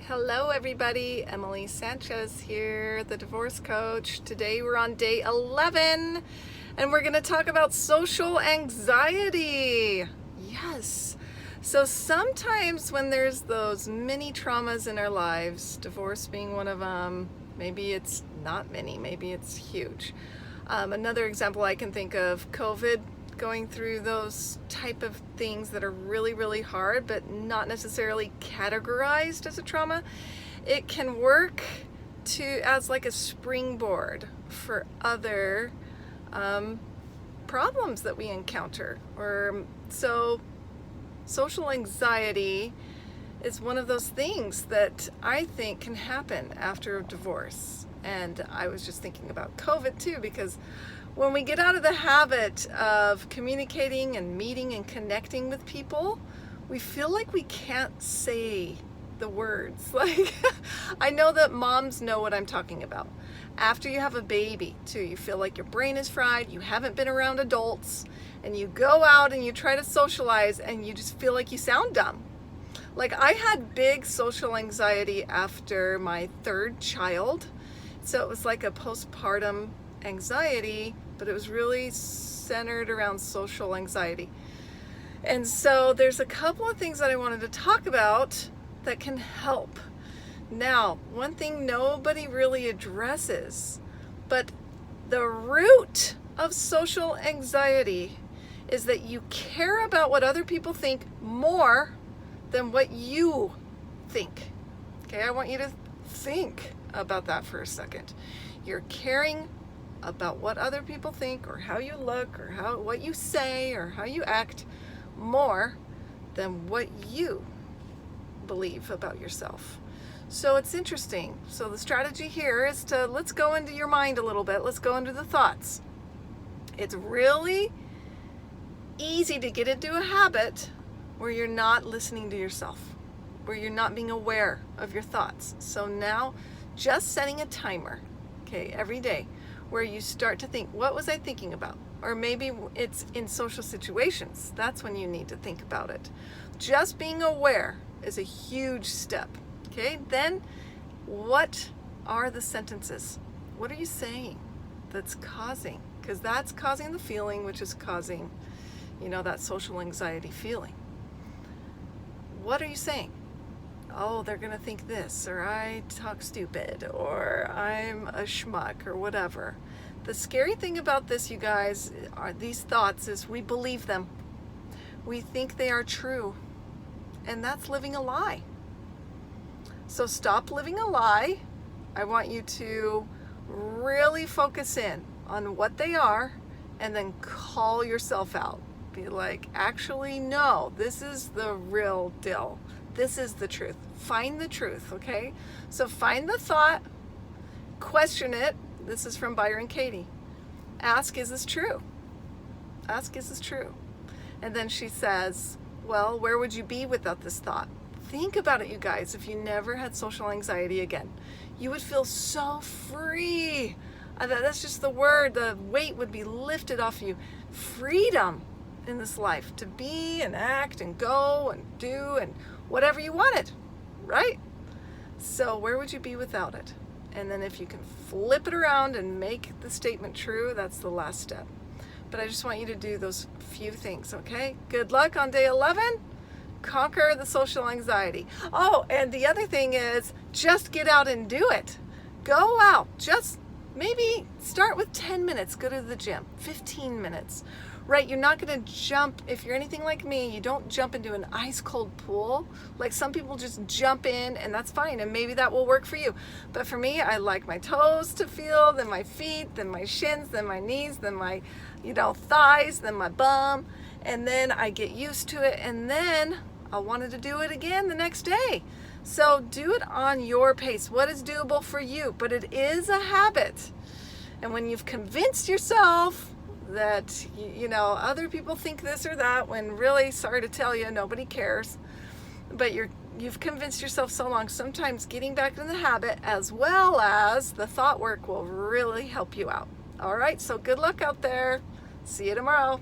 Hello everybody, Emily Sanchez here, the divorce coach. Today we're on day 11 and we're going to talk about social anxiety. Yes. So sometimes when there's those mini traumas in our lives, divorce being one of them, maybe it's not many, maybe it's huge. Another example I can think of, COVID, going through those type of things that are really, really hard, but not necessarily categorized as a trauma. It can work as like a springboard for other problems that we encounter. So social anxiety is one of those things that I think can happen after a divorce. And I was just thinking about COVID too, because when we get out of the habit of communicating and meeting and connecting with people, we feel like we can't say the words. Like, I know that moms know what I'm talking about. After you have a baby too, you feel like your brain is fried, you haven't been around adults, and you go out and you try to socialize and you just feel like you sound dumb. Like, I had big social anxiety after my third child. So it was like a postpartum anxiety, but it was really centered around social anxiety. And so there's a couple of things that I wanted to talk about that can help. Now, one thing nobody really addresses, but the root of social anxiety is that you care about what other people think more than what you think. Okay, I want you to think about that for a second. You're caring about what other people think, or how you look, or what you say, or how you act, more than what you believe about yourself. So it's interesting. So the strategy here is let's go into your mind a little bit. Let's go into the thoughts. It's really easy to get into a habit where you're not listening to yourself, where you're not being aware of your thoughts. So now, just setting a timer, okay, every day, where you start to think, what was I thinking about? Or maybe it's in social situations. That's when you need to think about it. Just being aware is a huge step. Okay, then what are the sentences? What are you saying that's causing? Because that's causing the feeling, which is causing, that social anxiety feeling. What are you saying? Oh, they're going to think this, or I talk stupid, or I'm a schmuck, or whatever. The scary thing about this, you guys, are these thoughts is we believe them. We think they are true, and that's living a lie. So stop living a lie. I want you to really focus in on what they are, and then call yourself out. Be like, actually, no, this is the real deal. This is the truth. Find the truth, okay? So find the thought, question it. This is from Byron Katie. Ask, is this true? Ask, is this true? And then she says, well, where would you be without this thought? Think about it, you guys. If you never had social anxiety again, you would feel so free. That's just the word. The weight would be lifted off you. Freedom in this life to be and act and go and do and whatever you wanted, right? So where would you be without it? And then if you can flip it around and make the statement true, that's the last step. But I just want you to do those few things, okay? Good luck on day 11. Conquer the social anxiety. Oh, and the other thing is just get out and do it. Go out. Just maybe start with 10 minutes. Go to the gym. 15 minutes. Right, you're not going to jump, if you're anything like me, you don't jump into an ice cold pool. Like some people just jump in, and that's fine, and maybe that will work for you. But for me, I like my toes to feel, then my feet, then my shins, then my knees, then my, thighs, then my bum, and then I get used to it, and then I wanted to do it again the next day. So do it on your pace. What is doable for you? But it is a habit. And when you've convinced yourself that other people think this or that, when really, sorry to tell you, nobody cares, but you've convinced yourself so long, sometimes getting back in the habit as well as the thought work will really help you out. All right, so good luck out there. See you tomorrow.